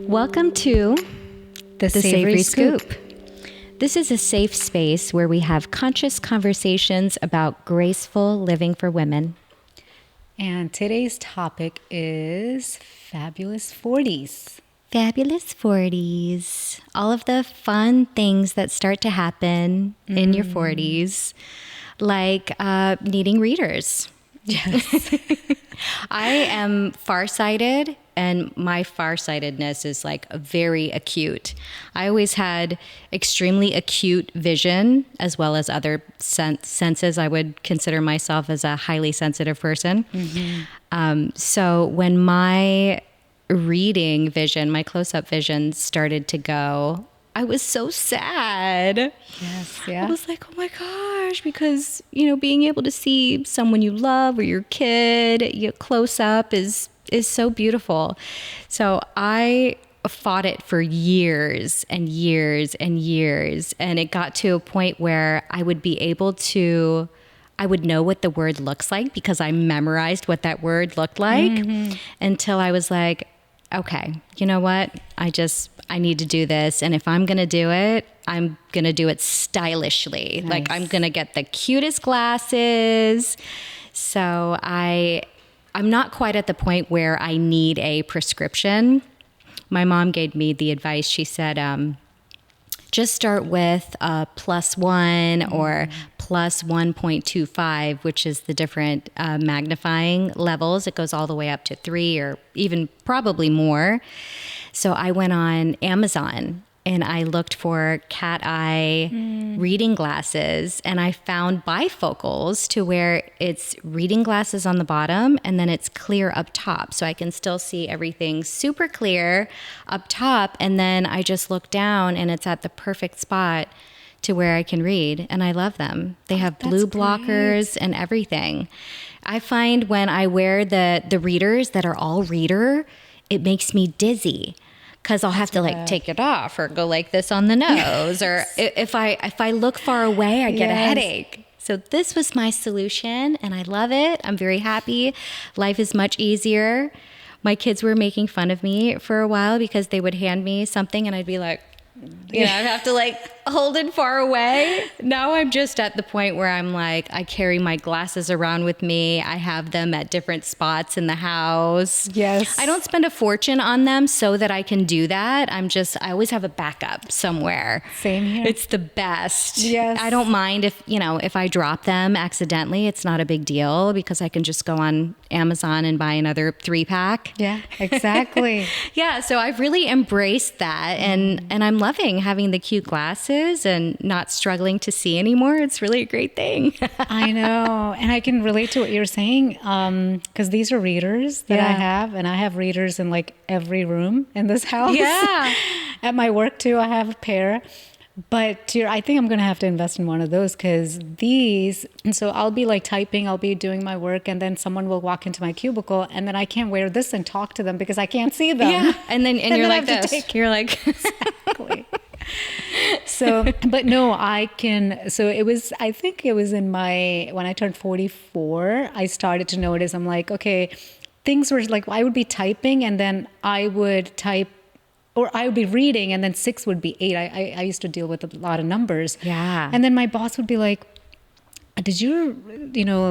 Welcome to The Savory Scoop. This is a safe space where we have conscious conversations about graceful living for women. And today's topic is fabulous 40s. Fabulous 40s. All of the fun things that start to happen in your 40s, like needing readers. Yes. I am farsighted, and my farsightedness is like very acute. I always had extremely acute vision, as well as other senses. I would consider myself as a highly sensitive person. So when my reading vision, my close-up vision started to go, I was so sad. Yes, yeah. I was like, oh my gosh, because, being able to see someone you love or your kid close up is so beautiful. So I fought it for years and years and years. And it got to a point where I would know what the word looks like because I memorized what that word looked like until I was like, okay, you know what? I need to do this. And if I'm going to do it, I'm going to do it stylishly. Nice. Like I'm going to get the cutest glasses. So I'm not quite at the point where I need a prescription. My mom gave me the advice. She said, just start with a +1 or +1.25, which is the different magnifying levels. It goes all the way up to 3 or even probably more. So I went on Amazon and I looked for cat eye reading glasses, and I found bifocals to where it's reading glasses on the bottom and then it's clear up top. So I can still see everything super clear up top. And then I just look down and it's at the perfect spot to where I can read, and I love them. They have blue blockers and everything. I find when I wear the readers that are all reader, it makes me dizzy because I'll have to take it off or go like this on the nose. Or if I look far away, I get a headache. So this was my solution and I love it. I'm very happy. Life is much easier. My kids were making fun of me for a while because they would hand me something and I'd be like, I'd have to hold it far away. Now I'm just at the point where I'm like, I carry my glasses around with me. I have them at different spots in the house. Yes. I don't spend a fortune on them so that I can do that. I always have a backup somewhere. Same here. It's the best. Yes. I don't mind if I drop them accidentally. It's not a big deal because I can just go on Amazon and buy another 3-pack. Yeah, exactly. Yeah, so I've really embraced that, and I'm loving having the cute glasses and not struggling to see anymore. It's really a great thing. I know. And I can relate to what you're saying because these are readers that I have, and I have readers in every room in this house. Yeah. At my work too, I have a pair. But I think I'm going to have to invest in one of those because and so I'll be typing, I'll be doing my work, and then someone will walk into my cubicle, and then I can't wear this and talk to them because I can't see them. Yeah. And you're like this. You're like... Exactly. So, but no, I think it was when I turned 44, I started to notice, I'm like, okay, things were I would be typing and then I would type, or I would be reading and then 6 would be 8. I used to deal with a lot of numbers. Yeah. And then my boss would be like, did you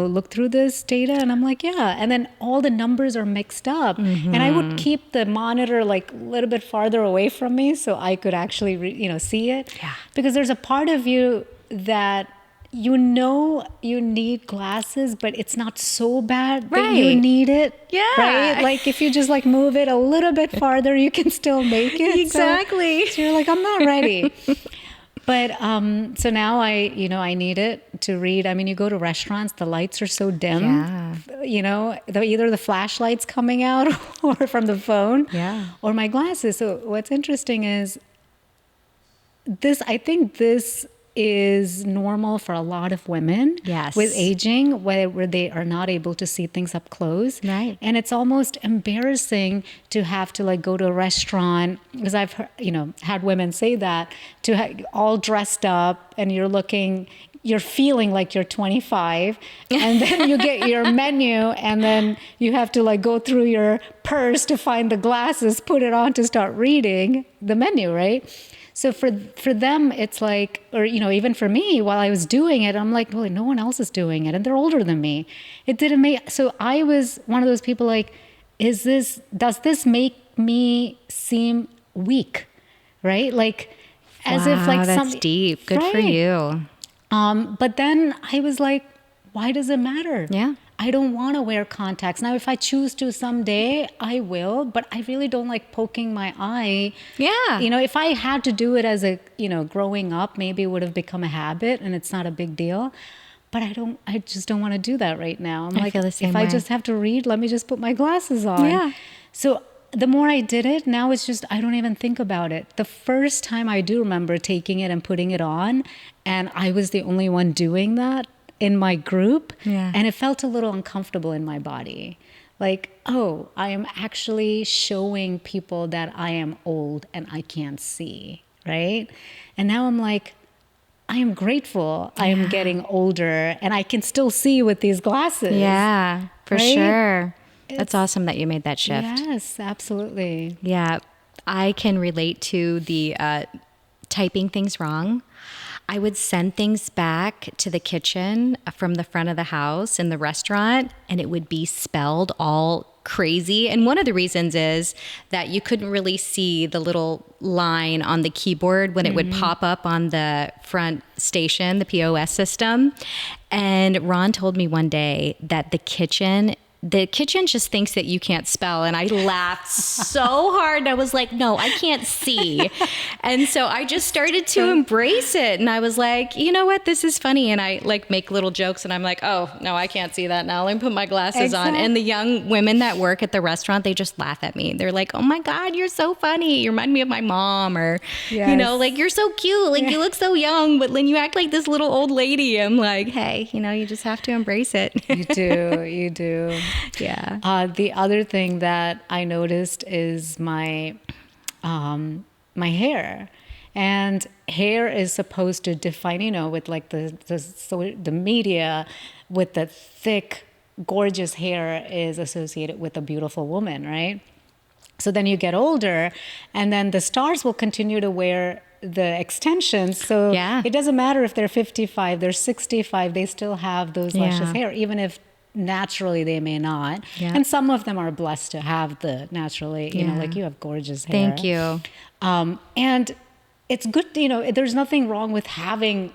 look through this data? And I'm like, yeah. And then all the numbers are mixed up. And I would keep the monitor a little bit farther away from me so I could actually, see it. Yeah. Because there's a part of you that you need glasses, but it's not so bad that you need it. Yeah. Right? If you just move it a little bit farther, you can still make it. Exactly. So you're like, I'm not ready. But so now I need it to read. I mean, you go to restaurants, the lights are so dim. Yeah. Either the flashlight's coming out or from the phone. Yeah. Or my glasses. So what's interesting is I think this is normal for a lot of women with aging, where they are not able to see things up close. Right. And it's almost embarrassing to have to go to a restaurant, because I've heard, had women say that, all dressed up and you're looking you're feeling like you're 25, and then you get your menu, and then you have to like go through your purse to find the glasses, put it on to start reading the menu, right? So for them, it's like, or, you know, even for me, while I was doing it, I'm like, well, no one else is doing it, and they're older than me. It didn't make, so I was one of those people like, does this make me seem weak? Right? Like, as if like that's deep. Good for you. But then I was like, why does it matter? Yeah. I don't want to wear contacts. Now, if I choose to someday, I will, but I really don't like poking my eye. Yeah. You know, if I had to do it as a, you know, growing up, maybe it would have become a habit and it's not a big deal. But I just don't want to do that right now. I'm like, feel the same if way. I just have to read, let me just put my glasses on. Yeah. So the more I did it, now it's just, I don't even think about it. The first time I do remember taking it and putting it on, and I was the only one doing that in my group. Yeah. And it felt a little uncomfortable in my body. Like, oh, I am actually showing people that I am old and I can't see, right? And now I'm like, I am grateful I am getting older and I can still see with these glasses. Yeah, for right? sure. That's awesome that you made that shift. Yes, absolutely. Yeah, I can relate to the typing things wrong. I would send things back to the kitchen from the front of the house in the restaurant, and it would be spelled all crazy. And one of the reasons is that you couldn't really see the little line on the keyboard when it would pop up on the front station, the POS system. And Ron told me one day that the kitchen just thinks that you can't spell. And I laughed so hard. I was like, no, I can't see. And so I just started to embrace it. And I was like, you know what? This is funny. And I like make little jokes and I'm like, oh, no, I can't see that now. Let me put my glasses on. And the young women that work at the restaurant, they just laugh at me. They're like, oh my God, you're so funny. You remind me of my mom, or, you know, like, you're so cute. Like, you look so young, but then you act like this little old lady. I'm like, hey, you know, you just have to embrace it. You do. You do. Yeah. The other thing that I noticed is my hair. And hair is supposed to define, you know, with like the media, with the thick, gorgeous hair is associated with a beautiful woman, right? So then you get older, and then the stars will continue to wear the extensions. So it doesn't matter if they're 55, they're 65, they still have those luscious hair, even if naturally they may not. And some of them are blessed to have the naturally, you know, like you have gorgeous hair. Thank you. And it's good, you know, there's nothing wrong with having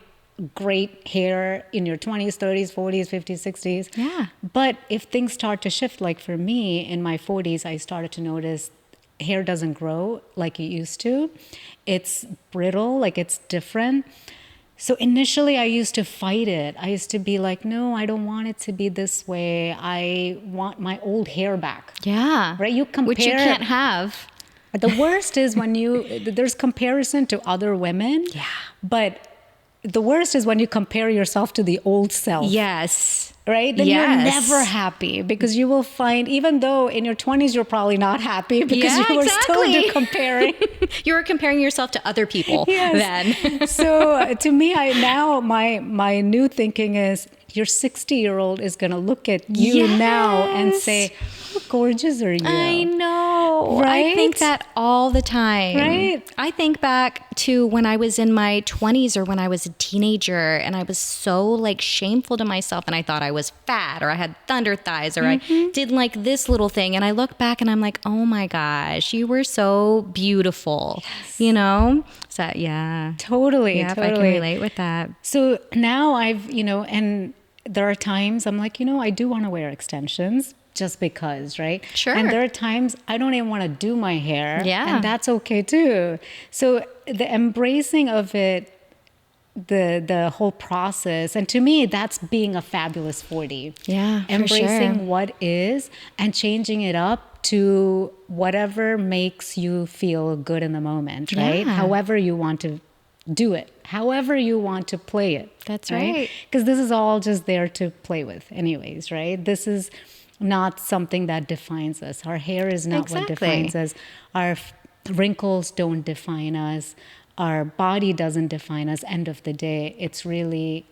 great hair in your 20s, 30s, 40s, 50s, 60s. Yeah. But if things start to shift, like for me in my 40s, I started to notice hair doesn't grow like it used to. It's brittle, like it's different. So initially I used to fight it. I used to be like, no, I don't want it to be this way. I want my old hair back. Yeah. Right? You compare. Which you can't have. The worst is when there's comparison to other women. Yeah. But the worst is when you compare yourself to the old self. Yes. Right? Then you're never happy, because you will find, even though in your 20s you're probably not happy because you were still comparing. You were comparing yourself to other people then. So to me, my new thinking is, your 60-year-old is going to look at you now and say, how gorgeous are you? I know. Right? I think that all the time. Right? I think back to when I was in my 20s or when I was a teenager, and I was so like shameful to myself, and I thought I was fat, or I had thunder thighs, or I did like this little thing. And I look back and I'm like, oh my gosh, you were so beautiful, you know? So yeah. Totally. Yeah, totally. if I can relate with that. So now I've, you know, and there are times I'm like, you know, I do want to wear extensions just because, right? Sure. And there are times I don't even want to do my hair. Yeah. And that's okay too. So the embracing of it, the whole process, and to me, that's being a fabulous 40. Yeah, embracing what is and changing it up to whatever makes you feel good in the moment, right? However you want to do it, however you want to play it. That's right. Because this is all just there to play with anyways, right? This is not something that defines us. Our hair is not what defines us. Our wrinkles don't define us. our body doesn't define us. End of the day, it's really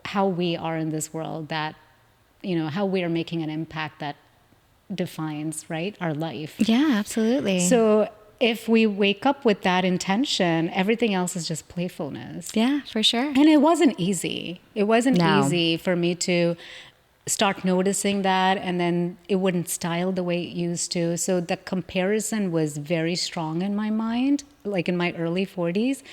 how we are in this world that, how we are making an impact that defines, right, our life. Yeah, absolutely. So if we wake up with that intention, everything else is just playfulness. Yeah, for sure. And it wasn't easy. It wasn't No. easy for me to start noticing that, and then it wouldn't style the way it used to. So the comparison was very strong in my mind, like in my early 40s.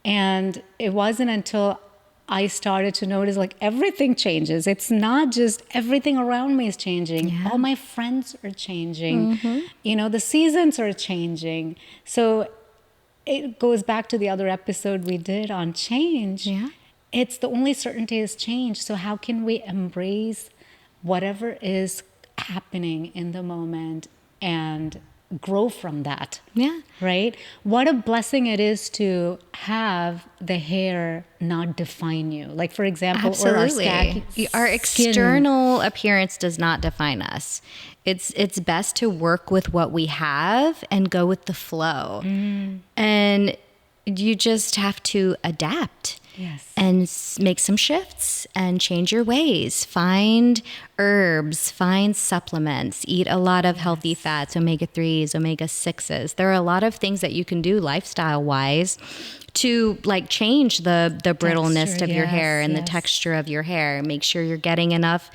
And it wasn't until I started to notice, like, everything changes. It's not just everything around me is changing. Yeah. All my friends are changing. The seasons are changing. So it goes back to the other episode we did on change. Yeah. It's the only certainty is change. So how can we embrace whatever is happening in the moment and grow from that? Yeah. Right? What a blessing it is to have the hair not define you. Like, for example, Absolutely. or Our external appearance does not define us. It's best to work with what we have and go with the flow. And you just have to adapt. Yes. And make some shifts and change your ways. Find herbs, find supplements, eat a lot of healthy fats, omega-3s, omega-6s. There are a lot of things that you can do lifestyle-wise to like change the brittleness Texture, of your hair and the yes. texture of your hair. Make sure you're getting enough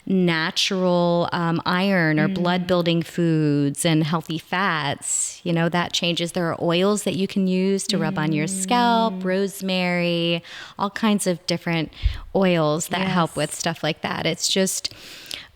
natural iron or blood building foods and healthy fats. That changes. There are oils that you can use to rub on your scalp, rosemary, all kinds of different oils that help with stuff like that. It's just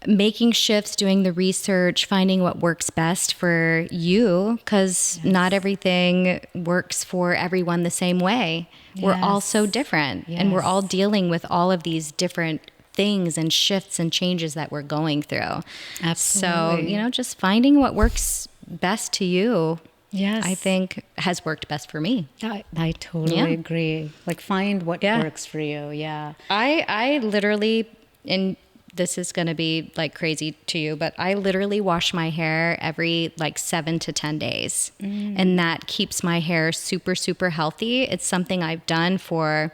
making shifts, doing the research, finding what works best for you, because not everything works for everyone the same way. We're all so different, and we're all dealing with all of these different things and shifts and changes that we're going through. Absolutely. So, just finding what works best to you, Yes. I think has worked best for me. I totally agree. Like, find what works for you. Yeah. I literally, and this is going to be like crazy to you, but I literally wash my hair every like 7 to 10 days. And that keeps my hair super, super healthy. It's something I've done for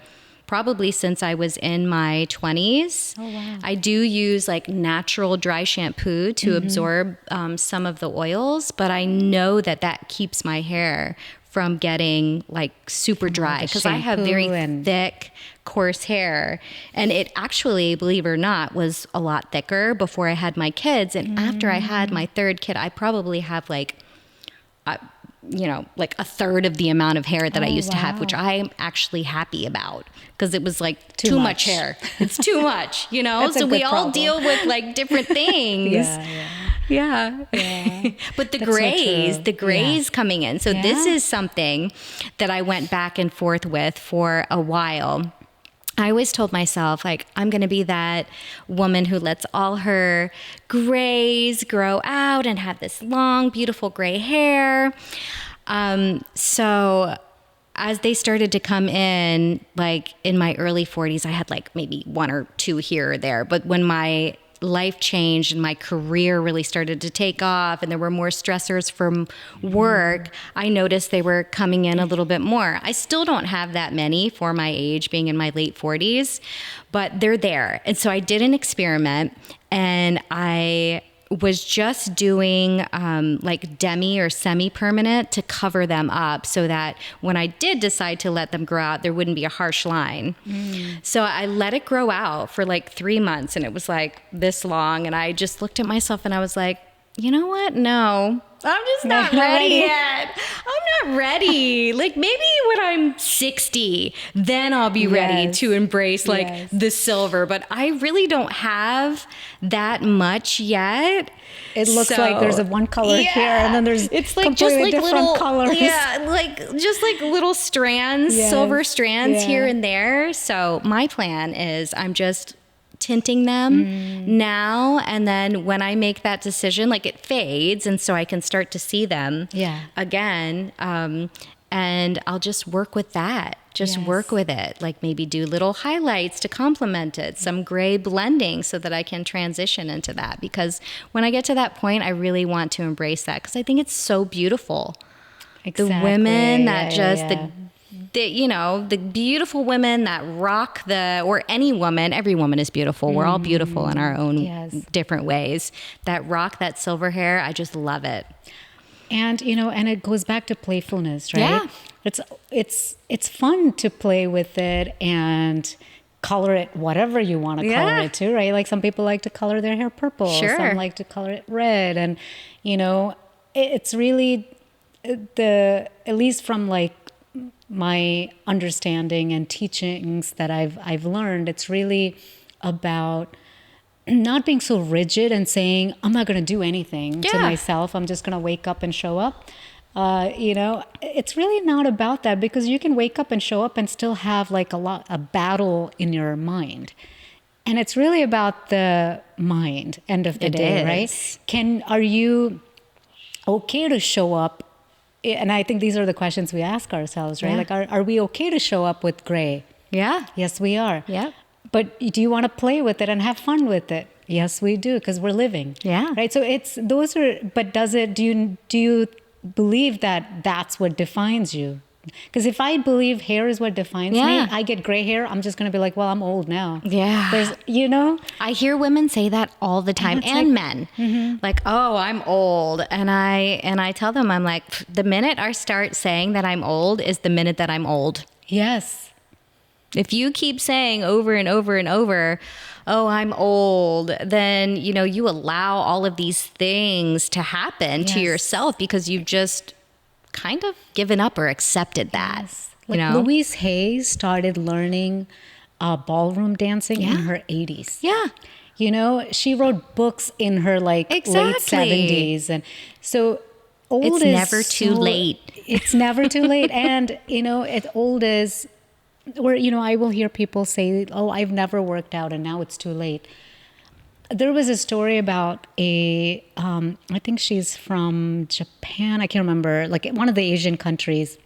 probably since I was in my 20s. Oh, wow. I do use like natural dry shampoo to absorb some of the oils, but I know that keeps my hair from getting like super dry, because I have very thick, coarse hair. And it actually, believe it or not, was a lot thicker before I had my kids. And after I had my third kid, I probably have like a third of the amount of hair that I used to have, which I'm actually happy about, because it was like too much hair. It's too much, so we all deal with like different things. Yeah. But the grays coming in. So this is something that I went back and forth with for a while. I always told myself, like, I'm going to be that woman who lets all her grays grow out and have this long, beautiful gray hair. So as they started to come in, like in my early 40s, I had like maybe 1 or 2 here or there. But when my life changed and my career really started to take off and there were more stressors from work, I noticed they were coming in a little bit more. I still don't have that many for my age, being in my late 40s, but they're there. And so I did an experiment, and I was just doing like demi or semi-permanent to cover them up, so that when I did decide to let them grow out, there wouldn't be a harsh line. So I let it grow out for like 3 months, and it was like this long. And I just looked at myself and I was like, you know what? No, I'm just not ready yet. I'm not ready. Like, maybe when I'm 60, then I'll be ready to embrace like the silver. But I really don't have that much yet. It looks like there's a one color here, and then there's it's like just like different little colors. just like little strands, silver strands here and there. So my plan is I'm just tinting them now, and then when I make that decision, like, it fades, and so I can start to see them again, and I'll just work with that. Work with it, like maybe do little highlights to complement it, some gray blending, so that I can transition into that. Because when I get to that point, I really want to embrace that, because I think it's so beautiful. The women that the beautiful women that rock or any woman, every woman is beautiful. We're all beautiful in our own different ways, that rock that silver hair. I just love it. And, and it goes back to playfulness, right? Yeah. It's fun to play with it and color it whatever you want to color it to, right? Like some people like to color their hair purple. Sure. Some like to color it red. And, it's really at least from like my understanding and teachings that I've learned, it's really about not being so rigid and saying, I'm not going to do anything to myself. I'm just going to wake up and show up. It's really not about that, because you can wake up and show up and still have like a battle in your mind. And it's really about the mind, end of the day, right? Are you okay to show up? And I think these are the questions we ask ourselves, right? Yeah. Like, are we okay to show up with gray? Yeah. Yes, we are. Yeah. But do you want to play with it and have fun with it? Yes, we do, because we're living. Yeah. Right. So but do you believe that that's what defines you? Because if I believe hair is what defines me, I get gray hair, I'm just going to be like, well, I'm old now. Yeah. I hear women say that all the time, and men. Like, oh, I'm old. And I tell them, I'm like, the minute I start saying that I'm old is the minute that I'm old. Yes. If you keep saying over and over and over, oh, I'm old, then, you allow all of these things to happen to yourself, because you've just kind of given up or accepted that. Like Louise Hay started learning ballroom dancing in her 80s. Yeah. She wrote books in her late 70s. And so old it's is never too late. It's never too late. And, old is where, I will hear people say, oh, I've never worked out and now it's too late. There was a story about I think she's from Japan. I can't remember, like one of the Asian countries.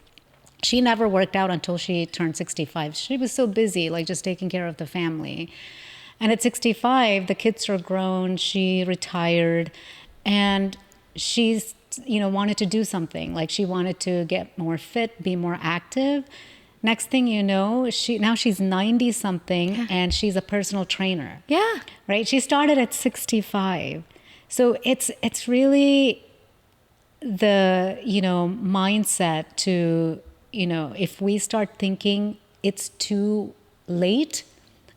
She never worked out until she turned 65. She was so busy, like just taking care of the family. And at 65, the kids are grown. She retired, and she's, wanted to do something. Like she wanted to get more fit, be more active. Next thing you know, she's 90 something and she's a personal trainer. Yeah. Right? She started at 65. So it's really the, mindset to, if we start thinking it's too late,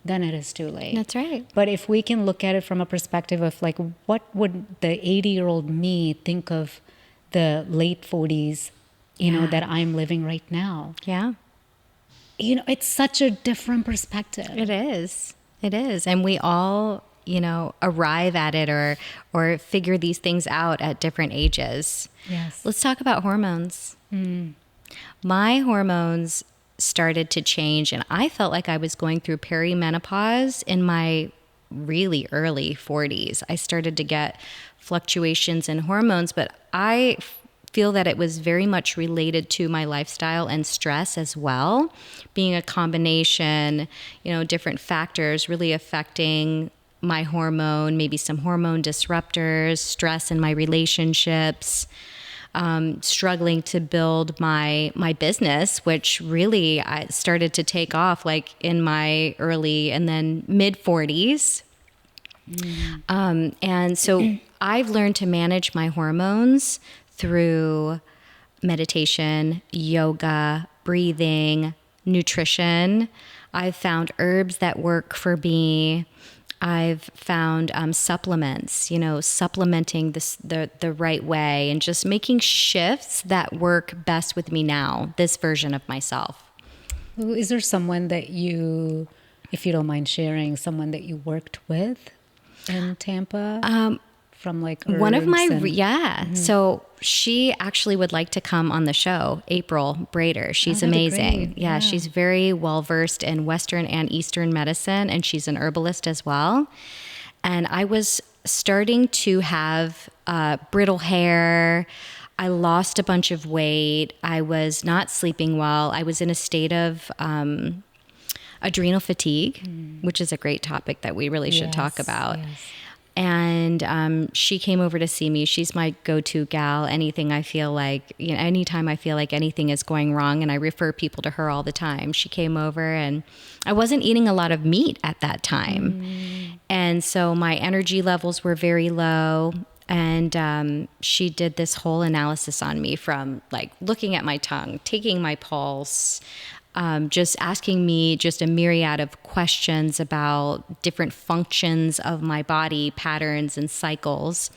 then it is too late. That's right. But if we can look at it from a perspective of like, what would the 80-year-old me think of the late 40s, that I'm living right now? Yeah. It's such a different perspective. It is. And we all, arrive at it or figure these things out at different ages. Yes. Let's talk about hormones. My hormones started to change, and I felt like I was going through perimenopause in my really early 40s. I started to get fluctuations in hormones, but I feel that it was very much related to my lifestyle and stress as well, being a combination, different factors really affecting my hormone, maybe some hormone disruptors, stress in my relationships, struggling to build my business, which really I started to take off like in my early and then mid 40s. And so I've learned to manage my hormones through meditation, yoga, breathing, nutrition. I've found herbs that work for me. I've found supplements, supplementing the right way and just making shifts that work best with me now, this version of myself. Is there someone that you, if you don't mind sharing, someone that you worked with in Tampa? From like herbs one of my so she actually would like to come on the show, April Brader. She's amazing. Yeah, she's very well versed in Western and Eastern medicine, and she's an herbalist as well. And I was starting to have brittle hair. I lost a bunch of weight. I was not sleeping well. I was in a state of adrenal fatigue, which is a great topic that we really should talk about. And she came over to see me. She's my go-to gal. Anything I feel like, anytime I feel like anything is going wrong, and I refer people to her all the time. She came over, and I wasn't eating a lot of meat at that time. And so my energy levels were very low. And she did this whole analysis on me, from like looking at my tongue, taking my pulse, just asking me just a myriad of questions about different functions of my body, patterns and cycles.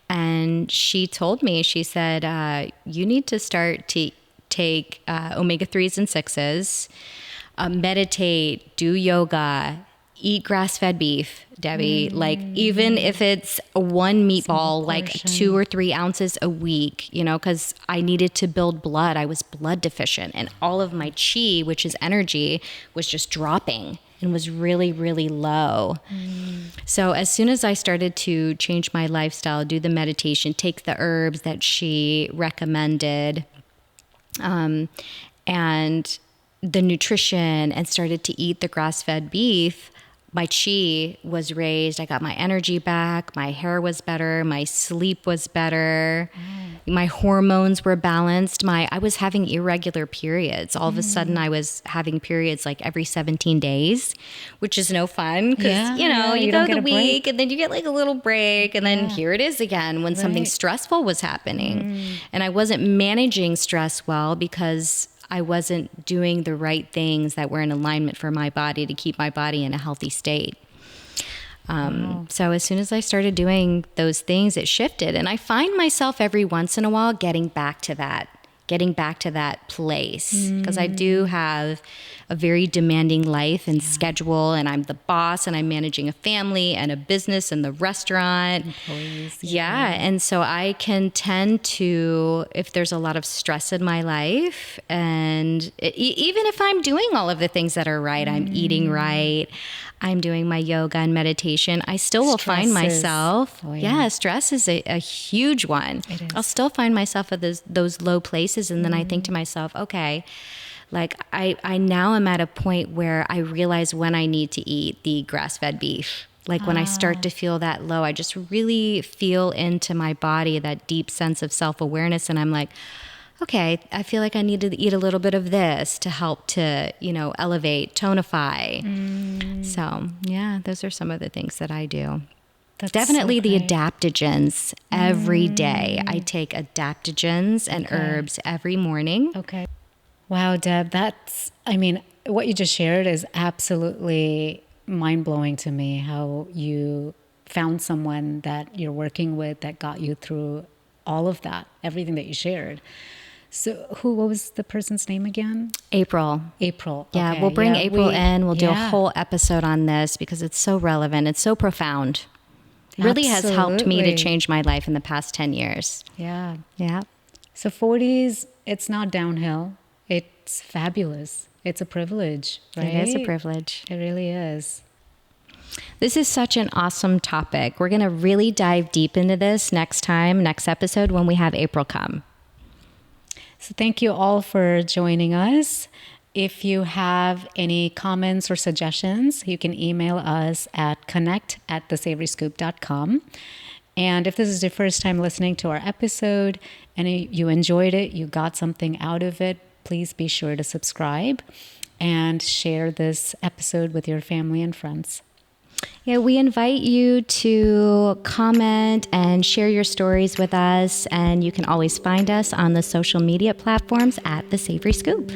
And she told me, she said, you need to start to take omega-3s and 6s, meditate, do yoga, eat grass-fed beef, Debbie. Like, even if it's one meatball, like 2 or 3 ounces a week, because I needed to build blood. I was blood deficient, and all of my chi, which is energy, was just dropping and was really, really low. So as soon as I started to change my lifestyle, do the meditation, take the herbs that she recommended, and the nutrition, and started to eat the grass-fed beef, my chi was raised. I got my energy back. My hair was better. My sleep was better. My hormones were balanced. I was having irregular periods. All of a sudden, I was having periods like every 17 days, which is no fun because, you go the week and then you get like a little break, and then here it is again when something stressful was happening. And I wasn't managing stress well because I wasn't doing the right things that were in alignment for my body to keep my body in a healthy state. So as soon as I started doing those things, it shifted. And I find myself every once in a while getting back to that place, because I do have a very demanding life and schedule, and I'm the boss, and I'm managing a family and a business and the restaurant. Employees, and so I can tend to, if there's a lot of stress in my life, and even if I'm doing all of the things that are right, I'm eating right, I'm doing my yoga and meditation, I still will find myself, stress is a huge one. I'll still find myself at those low places, and then I think to myself, okay, like I now am at a point where I realize when I need to eat the grass-fed beef. Like when I start to feel that low, I just really feel into my body, that deep sense of self-awareness, and I'm like, okay, I feel like I need to eat a little bit of this to help to, elevate, tonify. So, those are some of the things that I do. That's definitely so the adaptogens every day. I take adaptogens and herbs every morning. Okay. Wow, Deb, what you just shared is absolutely mind-blowing to me, how you found someone that you're working with that got you through all of that, everything that you shared. So what was the person's name again? April. Yeah, okay. We'll bring April in. We'll do a whole episode on this because it's so relevant. It's so profound. It really has helped me to change my life in the past 10 years. Yeah. Yeah. So 40s, it's not downhill. It's fabulous. It's a privilege, right? It is a privilege. It really is. This is such an awesome topic. We're going to really dive deep into this next episode when we have April come. So thank you all for joining us. If you have any comments or suggestions, you can email us at connect@thesavoryscoop.com. And if this is your first time listening to our episode and you enjoyed it, you got something out of it, please be sure to subscribe and share this episode with your family and friends. Yeah, we invite you to comment and share your stories with us. And you can always find us on the social media platforms at The Savory Scoop.